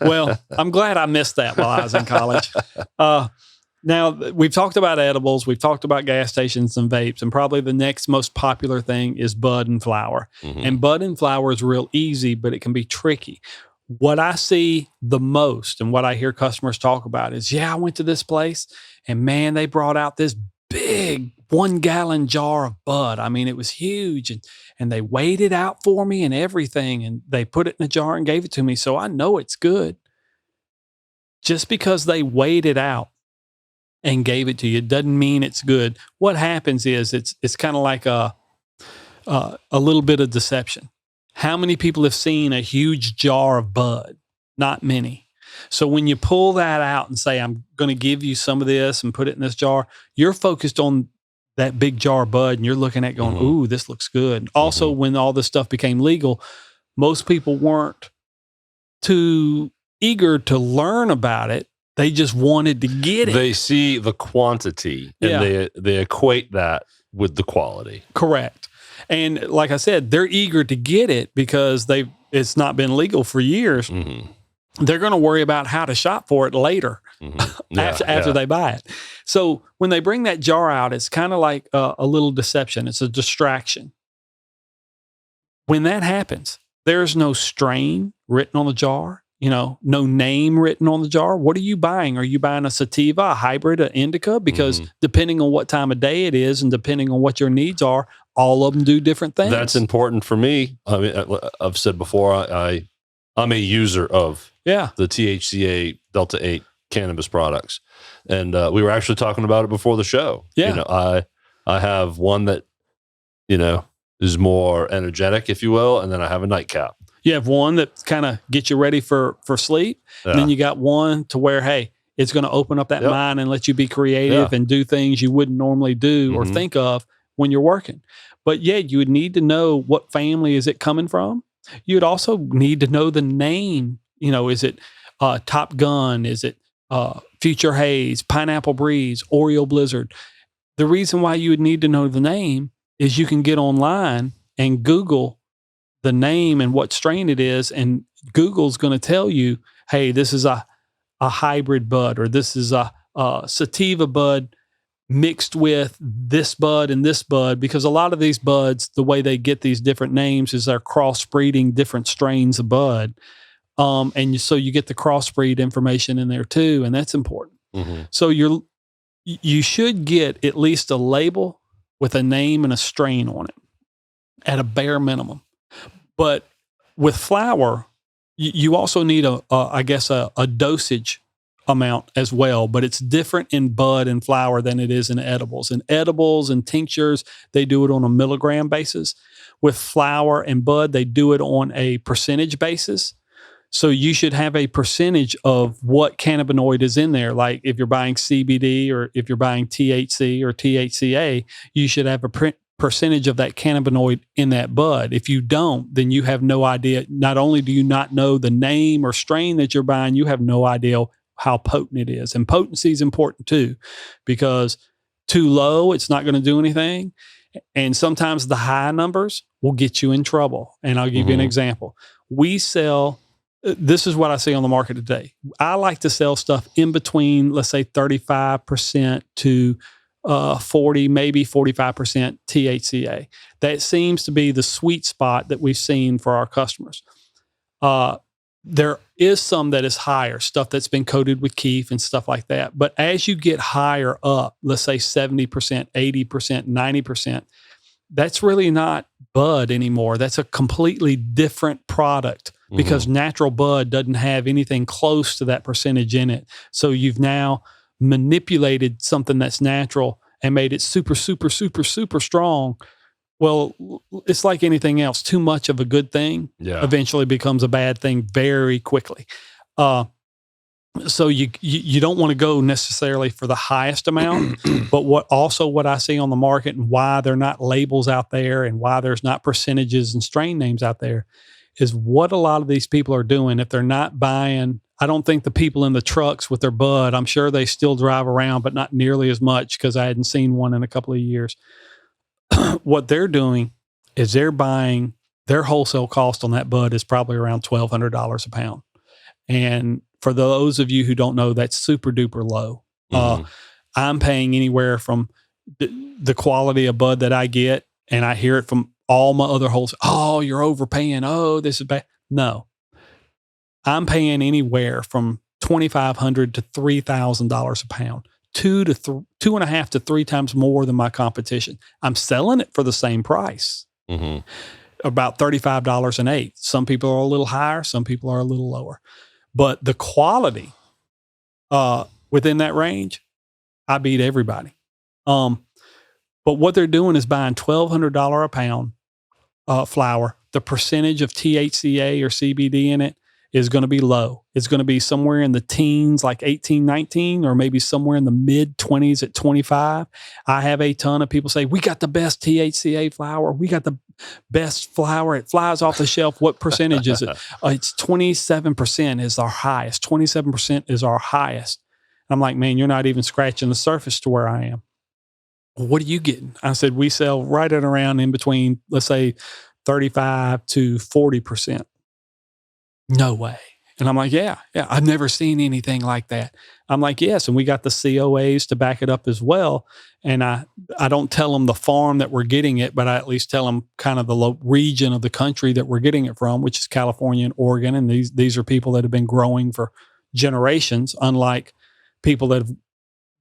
Well, I'm glad I missed that while I was in college. Now, we've talked about edibles. We've talked about gas stations and vapes. And probably the next most popular thing is bud and flower. Mm-hmm. And bud and flower is real easy, but it can be tricky. What I see the most and what I hear customers talk about is, I went to this place and man, they brought out this big 1-gallon jar of bud. I mean, it was huge and they weighed it out for me and everything. And they put it in a jar and gave it to me. So I know it's good. Just because they weighed it out and gave it to you doesn't mean it's good. What happens is it's kind of like a little bit of deception. How many people have seen a huge jar of bud? Not many. So when you pull that out and say, I'm going to give you some of this and put it in this jar, you're focused on that big jar of bud and you're looking at going, ooh, this looks good. Also, when all this stuff became legal, most people weren't too eager to learn about it. They just wanted to get it. They see the quantity and they equate that with the quality. Correct. And like I said, they're eager to get it because it's not been legal for years. Mm-hmm. They're going to worry about how to shop for it later after they buy it. So when they bring that jar out, it's kind of like a little deception. It's a distraction. When that happens, there's no strain written on the jar, no name written on the jar. What are you buying? Are you buying a sativa, a hybrid, an indica? Because depending on what time of day it is and depending on what your needs are, all of them do different things. That's important for me. I mean, I've said before, I'm a user of the THCA Delta 8 cannabis products. And we were actually talking about it before the show. Yeah. I have one that, is more energetic, if you will, and then I have a nightcap. You have one that kind of gets you ready for sleep. Yeah. And then you got one to where, hey, it's going to open up that mind and let you be creative and do things you wouldn't normally do or think of when you're working. But you would need to know what family is it coming from. You'd also need to know the name. Is it Top Gun? Is it Future Haze, Pineapple Breeze, Oreo Blizzard? The reason why you would need to know the name is you can get online and Google the name and what strain it is, and Google's going to tell you, hey, this is a hybrid bud, or this is a sativa bud mixed with this bud and this bud, because a lot of these buds, the way they get these different names is they're crossbreeding different strains of bud. So you get the crossbreed information in there too, and that's important. Mm-hmm. So you should get at least a label with a name and a strain on it at a bare minimum. But with flower, You also need a dosage amount as well, but it's different in bud and flower than it is in edibles. In edibles and tinctures, they do it on a milligram basis. With flower and bud, they do it on a percentage basis. So you should have a percentage of what cannabinoid is in there. Like if you're buying CBD or if you're buying THC or THCA, you should have a percentage of that cannabinoid in that bud. If you don't, then you have no idea. Not only do you not know the name or strain that you're buying, you have no idea how potent it is. And potency is important too, because too low, it's not going to do anything. And sometimes the high numbers will get you in trouble. And I'll give you an example. We sell, this is what I see on the market today. I like to sell stuff in between, let's say 35% to 40, maybe 45% THCA. That seems to be the sweet spot that we've seen for our customers. There is some that is higher, stuff that's been coated with keef and stuff like that. But as you get higher up, let's say 70%, 80%, 90%, that's really not bud anymore. That's a completely different product because natural bud doesn't have anything close to that percentage in it. So you've now manipulated something that's natural and made it super, super, super, super strong. Well, it's like anything else. Too much of a good thing eventually becomes a bad thing very quickly. So you don't want to go necessarily for the highest amount, but what I see on the market and why there are not labels out there and why there's not percentages and strain names out there is what a lot of these people are doing. If they're not buying, I don't think the people in the trucks with their bud, I'm sure they still drive around, but not nearly as much because I hadn't seen one in a couple of years. What they're doing is they're buying, their wholesale cost on that bud is probably around $1,200 a pound. And for those of you who don't know, that's super duper low. I'm paying anywhere from the quality of bud that I get, and I hear it from all my other wholesale. Oh, you're overpaying. Oh, this is bad. No, I'm paying anywhere from $2,500 to $3,000 a pound. 2.5 to 3 times more than my competition. I'm selling it for the same price, about $35 an eighth. Some people are a little higher, some people are a little lower, but the quality within that range, I beat everybody. But what they're doing is buying $1,200 a pound flower. The percentage of THCA or CBD in it is going to be low. It's going to be somewhere in the teens, like 18, 19, or maybe somewhere in the mid 20s at 25. I have a ton of people say, we got the best THCA flower. We got the best flower. It flies off the shelf. What percentage is it? It's 27% is our highest. 27% is our highest. I'm like, man, you're not even scratching the surface to where I am. Well, what are you getting? I said, we sell right at around in between, let's say 35 to 40%. No way. And I'm like, yeah, I've never seen anything like that. I'm like, yes. And we got the COAs to back it up as well. And I don't tell them the farm that we're getting it, but I at least tell them kind of the region of the country that we're getting it from, which is California and Oregon. And these are people that have been growing for generations, unlike people that have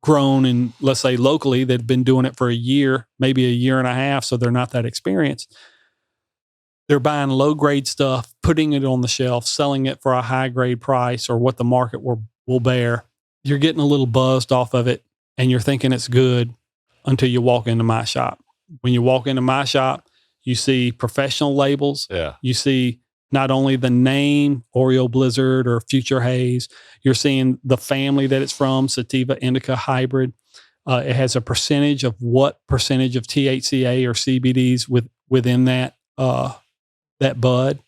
grown in, let's say locally, that have been doing it for a year, maybe a year and a half. So they're not that experienced. They're buying low-grade stuff, putting it on the shelf, selling it for a high-grade price or what the market will bear. You're getting a little buzzed off of it, and you're thinking it's good until you walk into my shop. When you walk into my shop, you see professional labels. Yeah. You see not only the name, Oreo Blizzard or Future Haze, you're seeing the family that it's from, Sativa Indica Hybrid. It has a percentage of what percentage of THCA or CBDs within that bud.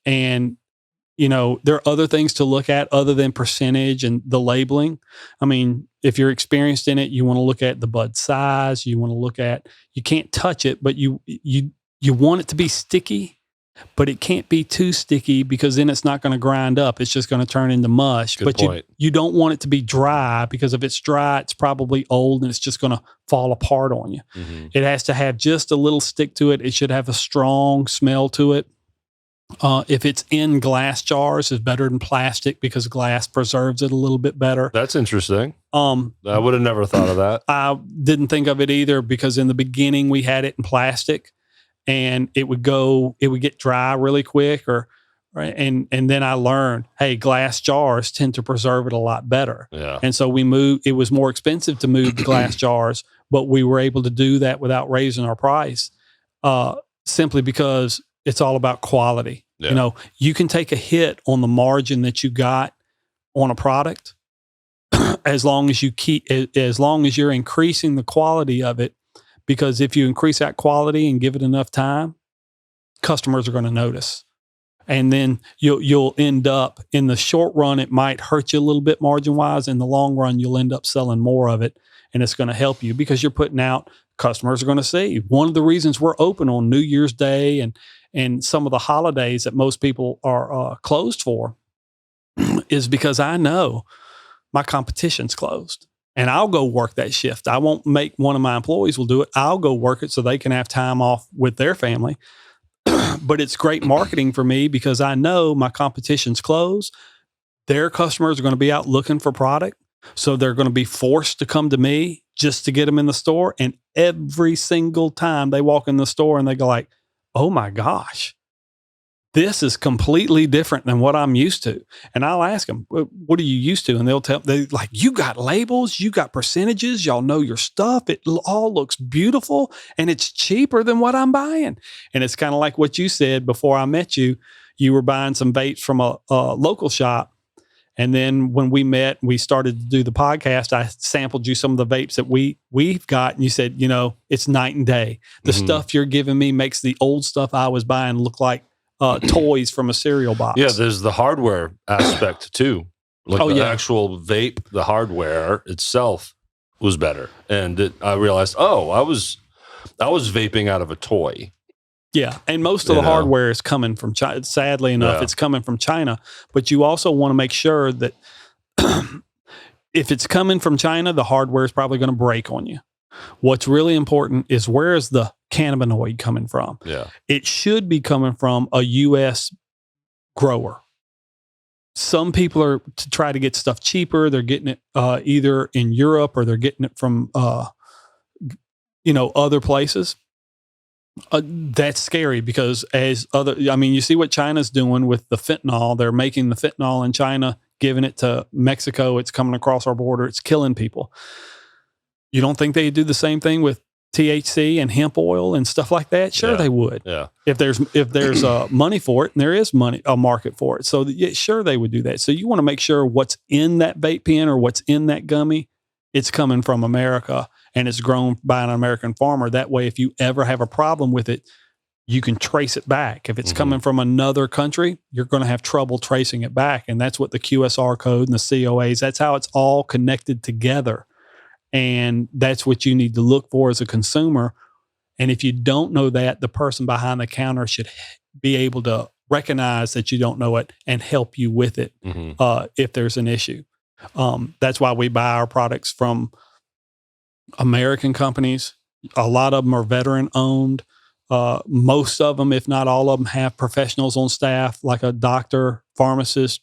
And, you know, there are other things to look at other than percentage and the labeling. I mean, if you're experienced in it, you want to look at the bud size. You want to look at, you can't touch it, but you want it to be sticky, but it can't be too sticky because then it's not going to grind up. It's just going to turn into mush. Good point. You don't want it to be dry because if it's dry, it's probably old and it's just going to fall apart on you. It has to have just a little stick to it. It should have a strong smell to it. If it's in glass jars, it's better than plastic because glass preserves it a little bit better. That's interesting. I would have never thought of that. I didn't think of it either because in the beginning we had it in plastic and it would get dry really quick or right? And then I learned, hey, glass jars tend to preserve it a lot better. Yeah. And so we moved. It was more expensive to move the glass jars, but we were able to do that without raising our price, simply because it's all about quality. Yeah. You know, you can take a hit on the margin that you got on a product as long as you're increasing the quality of it, because if you increase that quality and give it enough time, customers are going to notice. And then you'll end up, in the short run, it might hurt you a little bit margin wise. In the long run, you'll end up selling more of it, and it's going to help you because you're putting out, customers are going to see. One of the reasons we're open on New Year's Day and some of the holidays that most people are closed for is because I know my competition's closed, and I'll go work that shift. I won't make one of my employees will do it. I'll go work it so they can have time off with their family. But it's great marketing for me because I know my competition's closed. Their customers are going to be out looking for product. So they're going to be forced to come to me just to get them in the store. And every single time they walk in the store and they go like, oh my gosh, this is completely different than what I'm used to. And I'll ask them, what are you used to? And they'll tell they like, you got labels, you got percentages, y'all know your stuff. It all looks beautiful and it's cheaper than what I'm buying. And it's kind of like what you said before I met you. You were buying some vapes from a local shop. And then when we met, we started to do the podcast. I sampled you some of the vapes that we've got. And you said, you know, it's night and day. The stuff you're giving me makes the old stuff I was buying look like toys from a cereal box. Yeah, there's the hardware aspect too. Like the actual vape, the hardware itself was better. And I realized, I was vaping out of a toy. Yeah, and most of the hardware is coming from China. Sadly enough, it's coming from China. But you also want to make sure that if it's coming from China, the hardware is probably going to break on you. What's really important is, where is the cannabinoid coming from? Yeah. It should be coming from a U.S. grower. Some people are, to try to get stuff cheaper, they're getting it either in Europe or they're getting it from other places. That's scary because you see what China's doing with the fentanyl. They're making the fentanyl in China, giving it to Mexico. It's coming across our border. It's killing people. You don't think they do the same thing with THC and hemp oil and stuff like that? Sure, they would. Yeah. If there's money for it, and there is a market for it. So sure, they would do that. So you want to make sure what's in that vape pen or what's in that gummy, it's coming from America and it's grown by an American farmer. That way, if you ever have a problem with it, you can trace it back. If it's coming from another country, you're going to have trouble tracing it back. And that's what the QSR code and the COAs, that's how it's all connected together. And that's what you need to look for as a consumer. And if you don't know that, the person behind the counter should be able to recognize that you don't know it and help you with it if there's an issue. That's why we buy our products from American companies. A lot of them are veteran owned. Most of them, if not all of them, have professionals on staff, like a doctor, pharmacist,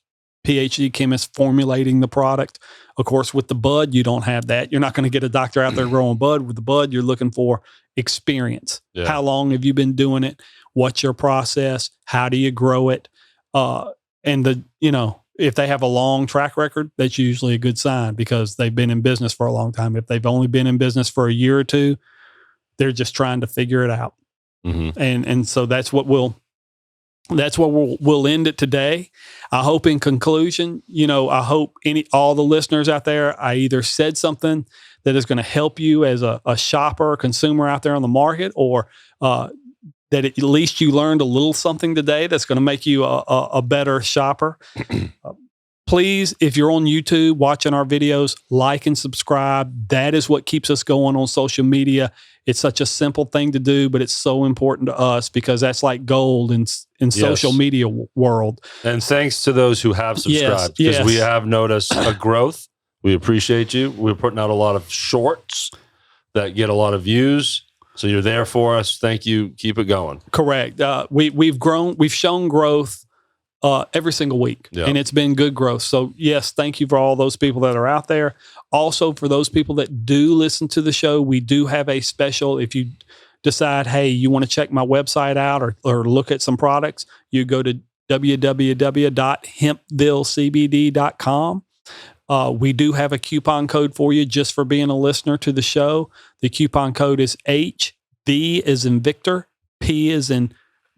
PhD chemist formulating the product. Of course, with the bud, you don't have that. You're not going to get a doctor out there growing bud. With the bud, you're looking for experience. Yeah. How long have you been doing it? What's your process? How do you grow it? And if they have a long track record, that's usually a good sign because they've been in business for a long time. If they've only been in business for a year or two, they're just trying to figure it out. And so that's what we'll end it today. I hope in conclusion, I hope all the listeners out there, I either said something that is going to help you as a shopper or consumer out there on the market, or that at least you learned a little something today that's going to make you a better shopper. Please, if you're on YouTube watching our videos, like and subscribe. That is what keeps us going on social media. It's such a simple thing to do, but it's so important to us because that's like gold in social media world. And thanks to those who have subscribed, because we have noticed a growth. We appreciate you. We're putting out a lot of shorts that get a lot of views. So you're there for us. Thank you. Keep it going. Correct. We've grown. We've shown growth every single week, and it's been good growth. So yes, thank you for all those people that are out there. Also, for those people that do listen to the show, we do have a special. If you decide, hey, you want to check my website out or look at some products, you go to www.hempvillecbd.com. We do have a coupon code for you just for being a listener to the show. The coupon code is HV as in Victor, P as in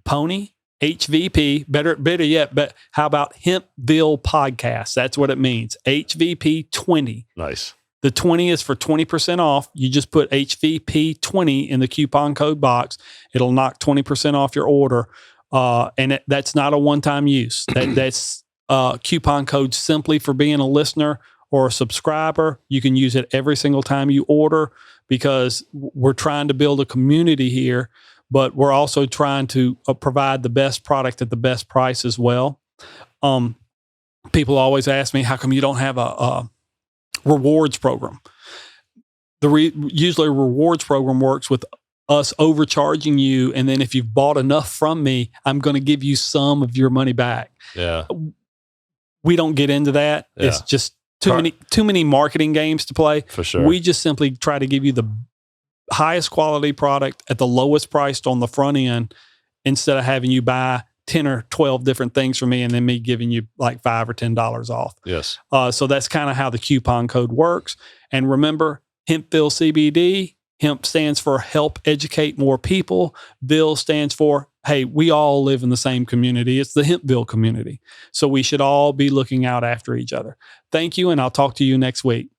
Pony, HVP. Better yet, but how about Hempville Podcast? That's what it means. HVP 20. Nice. The 20 is for 20% off. You just put HVP 20 in the coupon code box. It'll knock 20% off your order. And that's not a one-time use. That's coupon code simply for being a listener or a subscriber. You can use it every single time you order because we're trying to build a community here, but we're also trying to provide the best product at the best price as well. People always ask me, how come you don't have a rewards program? Usually a rewards program works with us overcharging you, and then if you've bought enough from me, I'm going to give you some of your money back. Yeah. We don't get into that. Yeah. It's just too many marketing games to play. For sure. We just simply try to give you the highest quality product at the lowest price on the front end, instead of having you buy 10 or 12 different things from me and then me giving you like $5 or $10 off. Yes. So that's kind of how the coupon code works. And remember, Hempville CBD, hemp stands for help educate more people. Ville stands for, hey, we all live in the same community. It's the Hempville community. So we should all be looking out after each other. Thank you, and I'll talk to you next week.